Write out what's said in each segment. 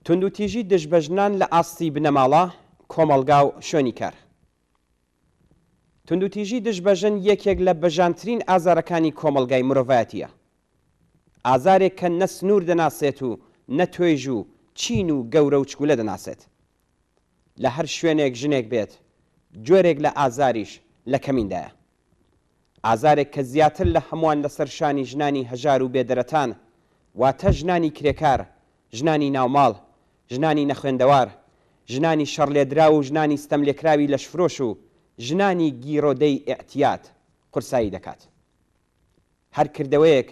توندوتیژی دژبەژنان لە ئاستی بنەماڵە کۆمەڵگا و شوێنی کار. توندوتیژی دژبەژن یەکێک لە بەژانترین ئازارەکانی کۆمەڵگای مرۆڤایەتیە. ئازارێک کە نە سنوور دەناسێت و نە توێژ و چین و گەورە و چکولە دەناسێت. لە هەر شوێنێک ژنێک بێت جۆرێک لە ئازاریش لە کەمیندایە. ئازارێک کە زیاتر لە هەمووان لەسەر شانی ژنانی هەژار و بێدەرەتان واتە ژنانی کرێکار، ژنانی ناوماڵ، ژنانی نەخوێندەوار، ژنانی شەڕلێدرا و ژنانی ستەملێکراوی لەشفرۆش و ژنانی گیرۆدەی ئێعتیاد قورسایی دەکات. هەر کردەوەیەک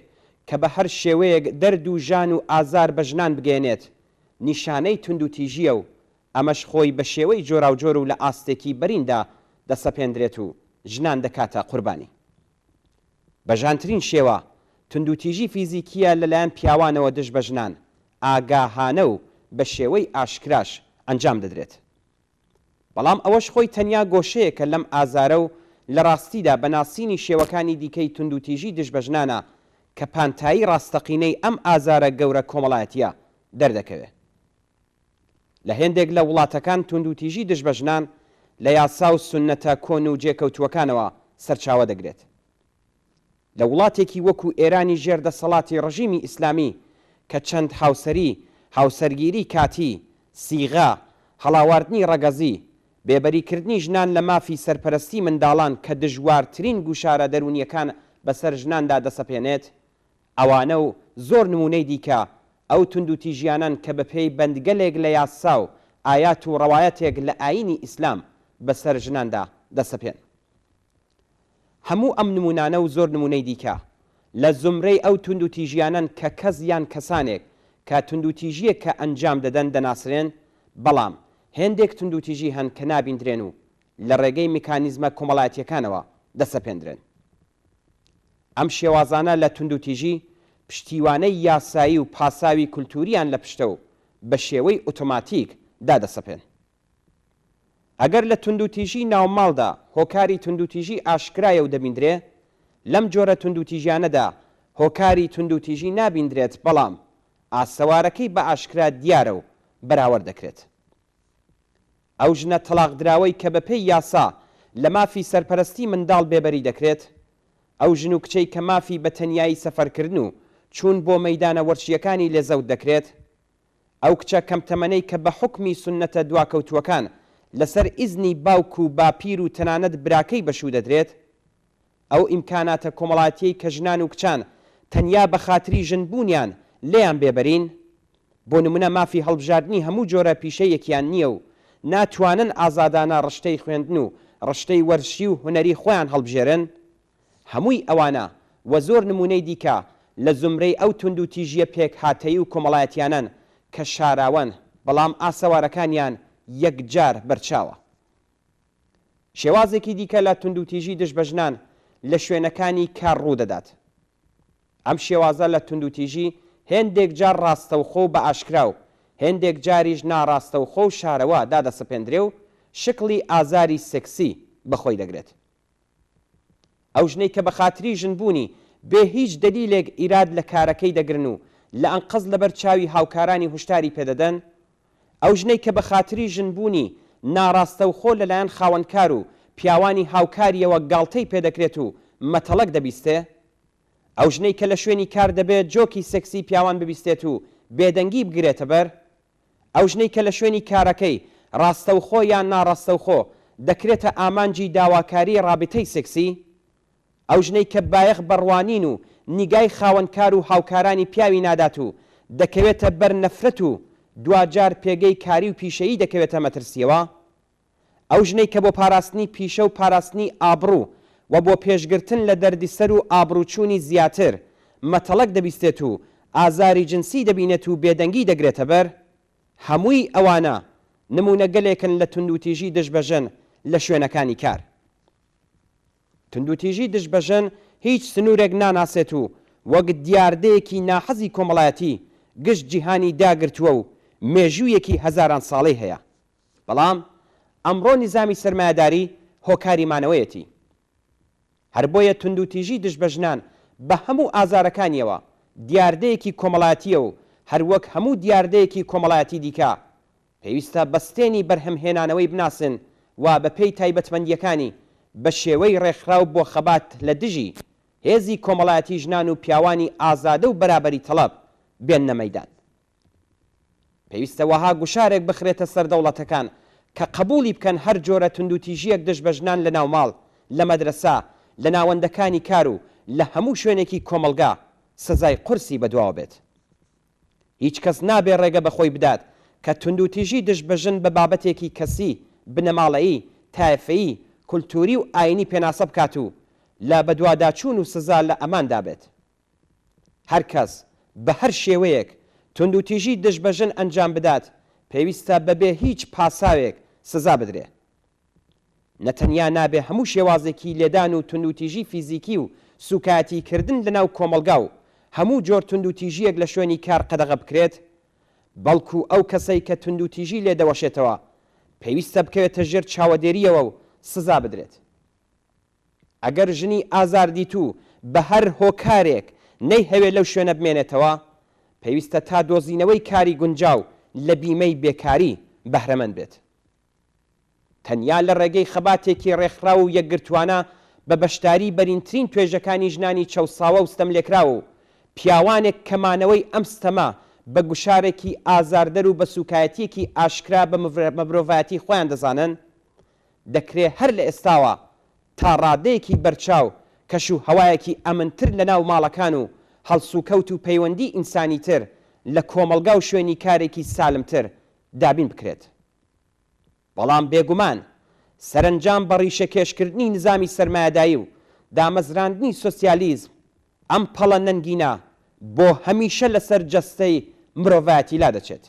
کە بە هەر شێوەیەک دەرد و ژان و ئازار بە ژنان بگەێنێت نیشانەی توندوتیژیە و ئەمەش خۆی بە شێوەی جۆراوجۆر و لە ئاستێکی بەریندا دەسەپێندرێت و ژنان دەکاتە قوربانی. بەژانترین شێوە توندوتیژی فیزیکیە لەلایەن پیاوانەوە دژ بە ژنان ئاگاهانە و بە شێوەی ئاشکراش ئەنجام دەدرێت. بەڵام ئەوەش خۆی تەنیا گۆشەیەکە لەم ئازارە و لە ڕاستیدا بەناسینی شێوەکانی دیکەی توندوتیژی دژ بە ژنانە کە پانتایی ڕاستەقینەی ئەم ئازارە گەورە کۆمەڵایەتیە دەردەکەوێت. لە هێندێک لە وڵاتەکان توندوتیژی دژ بە ژنان لە یاسا و سونەتە کۆن و جێکەوتووەکانەوە سەرچاوە دەگرێت. لە وڵاتێکی وەکو ئێرانی ژێردەسەڵاتی ڕژیمی ئیسلامی کە چەند هاوسەرگیری کاتی، سیغا، هەڵاواردنی ڕەگەزی، بێبەریکردنی ژنان لە مافی سەرپەرستی منداڵان کە دژوارترین گوشارە دەرونیەکان بەسەر ژناندا دەسەپێنێت، ئەوانە و زۆر نمونەی دیکە ئەو توندوتیژیانان کە بەپێی بەندگەلێک لە یاسا و ئایات و ڕەوایەتێک لە ئاینی ئیسلام بەسەر ژناندا دەسەپێن. هەموو ئەم نمونانە و زۆر نمونەی دیکە لە زمرەی ئەو توندوتیژیانن کە کەس یان کەسانێک کە توندوتیژیە کە ئەنجام دەدەن دەناسرێن، بەڵام هێندێک توندوتیژی هەن کە نابیندرێن و لە ڕێگەی میکانیزمە کۆمەڵایەتیەکانەوە دەسەپێندرێن. ئەم شێوازانە لە توندوتیژی پشتیوانەی یاسایی و پاساوی کولتوریان لە پشتە و بە شێوەی ئۆتۆماتیک دادەسەپێن. ئەگەر لە توندوتیژی ناوماڵدا هۆکاری توندوتیژی ئاشکرایە و دەبیندرێ، لەم جۆرە توندوتیژیانەدا هۆکاری توندوتیژی نابیندرێت، بەڵام ئاسەوارەکەی بە ئاشکرا دیارە و بەراورد دەکرێت. ئەو ژنە تەلاقدراوەی کە بەپێی یاسا لە مافی سەرپەرستی منداڵ بێبەری دەکرێت، ئەو ژن و کچەی کە مافی بەتەنیایی سەفەرکردن و چوون بۆ مەیدانە وەرچیەکانی لێزەوت دەکرێت، ئەو کچە کەم تەمەنەی کە بە حوکمی سونەتە دواکەوتووەکان لەسەر ئیزنی باوک و باپیر و تەنانەت براکەی بەشوو دەدرێت، ئەو ئیمکاناتە کۆمەڵاتیەی کە ژنان و کچان تەنیا بە خاتری ژنبوونیان لێیان بێبەرین، بۆ نمونە مافی هەڵبژاردننی هەموو جۆرە پیشەیەکیان نییە و ناتوانن ئازادانە ڕشتەی خوێندن و ڕشتەی وەرشی و هونەری خۆیان هەڵبژێرن، هەمووی ئەوانە وە زۆر نمونەی دیکە لە زمرەی ئەو توندوتیژیە پێک هاتەیی و کۆمەڵایەتیانن کە شاراون بەڵام ئاسەوارەکانیان یەکجار بەرچاوە. شێوازێکی دیکە لە توندوتیژی دژ بە ژنان لە شوێنەکانی کار ڕوو دەدات. ئەم شێوازە لە توندوتیژی هێندێک جار ڕاستەوخۆ و بە ئاشکرا و هێندێک جاریش ناڕاستەوخۆ و شارەوە دادەسەپێندرێ و شکلی ئازاری سێکسی بەخۆی دەگرێت. ئەو ژنەی کە بە خاتری ژنبوونی بێ هیچ دەلیلێک ئیراد لە کارەکەی دەگرن و لە ئەنقەز لەبەر چاوی هاوکارانی هوشداری پێدەدەن، ئەو ژنەی کە بە خاتری ژنبوونی ناڕاستەوخۆ لەلایەن خاوەنکار و پیاوانی هاوکاریەوە گاڵتەی پێدەکرێت و مەتەڵک دەبیستێ، ئەو ژنەی کە لە شوێنی کار دەبێت جۆکی سێکسی پیاوان ببیستێت و بێدەنگی بگرێتە بەر، ئەو ژنەی کە لە شوێنی کارەکەی ڕاستەوخۆ یان ناڕاستەوخۆ دەکرێتە ئامانجی داواکاری ڕابطەی سێکسی، ئەو ژنەی کە بایەخ بەڕوانین و نیگای خاوەنکار و هاوکارانی پیاوی نادات و دەکەوێتە بەر نەفرەت و دوجار پێگەی کاری و پیشەیی دەکەوێتە مەترسیەوە، ئەو ژنەی کە بۆ پاراستنی پیشە و پاراستنی ئابڕوو و بۆ پێشگرتن لە دەردیسەر و ئابڕوچوونی زیاتر مەتەڵک دەبیستێت و ئازاری جنسی دەبینێت و بێدەنگی دەگرێتە بەر، هەمووی ئەوانە نمونە گەلێکن لە توندوتیژی دژبەژن لە شوێنەکانی کار. توندوتیژی دژبەژن هیچ سنوورێک ناناسێت و وەک دیاردەیەکی ناحەزی کۆمەڵایەتی گشت جیهانی داگرتووە و مێژوویەکی هەزاران ساڵەی هەیە. بەڵام ئەمڕۆ نیزامی سەرمایەداری هۆکاری مانەوەیەتی. هەر بۆیە توندوتیژی دژبەژنان بە هەموو ئازارەکانیەوە دیاردەیەکی کۆمەڵایەتیە و هەروەک هەموو دیاردەیەکی کۆمەڵایەتی دیکە پێویستە بەستێنی بەرهەمهێنانەوەی بناسن و بە پێی تایبەتمەندیەکانی بە شێوەی ڕێکخراو بۆ خەبات لە دژی هێزی کۆمەڵایەتی ژنان و پیاوانی ئازادە و بەرابەری تەڵەب بێننە مەیدان. پێویستە وەها گوشارێک بخرێتە سەر دەوڵەتەکان کە قبولی بکەن هەر جۆرە توندوتیژیەک دژ بە ژنان لە ناوماڵ، لە مەدرسە، لە ناوەندەکانی کار و لە هەموو شوێنێکی کۆمەلگا سزای قورسی بەدواوە بێت. هیچ کەس نابێ ڕێگە بەخۆی بدات کە توندوتیژی دژ بە ژن بە بابەتێکی کەسی، بنەماڵەیی، تایفەیی، کولتوری و ئاینی پێناسە بکات و لە بەدواداچوون و سزا لە ئەماندا بێت. هەر کەس بە هەر شێوەیەک توندوتیژی دژ بە ژن ئەنجام بدات پێویستە بەبێ هیچ پاساوێک سزا بدرێ. نەتەنیا نابێ هەموو شێوازێکی لێدان و توندوتیژی فیزیکی و سوکایەتیکردن لەناو کۆمەلگا و هەموو جۆر توندوتیژیەک لە شوێنی کار قەدەغە بکرێت، بەڵکو ئەو کەسەی کە توندوتیژی لێدەوەشێتەوە پێویستە بکەوێتە ژێر چاوەدێریەوە و سزا بدرێت. ئەگەر ژنی ئازاردیت و بە هەر هۆکارێک نەی هەوێ لەو شوێنە بمێنێتەوە پێویستە تا دۆزینەوەی کاری گونجاو لە بیمەی بێکاری بەهرەمەند بێت. تەنیا لە ڕێگەی خەباتێکی ڕێکخرا و یەکگرتوانە بە بەشداری بەرینترین توێژەکانی ژنانی چەوساوە و ستەملێکراوە و پیاوانێک کەمانەوەی ئەم ستەمە بە گوشارێکی ئازاردەر و بە سوکایەتیەکی ئاشکرا بە مرۆڤایەتی خۆیان دەزانن، دەکرێت هەر لە ئێستاوە تا ڕادەیەکی بەرچاو کەش و هەوایەکی ئەمنتر لە ناو ماڵەکان و هەڵسوکەوت و پەیوەندی ئینسانی تر لە کۆمەلگا و شوێنی کارێکی سالمتر دابین بکرێت. بەڵام بێگومان سەرنجام بە ڕیشەکێشکردنی نظامی سەرمایەداری و دامەزراندنی سۆسیالیزم ئەم پەڵە نەنگینە بۆ هەمیشە لەسەر جەستەی مرۆڤایەتی لا دەچێت.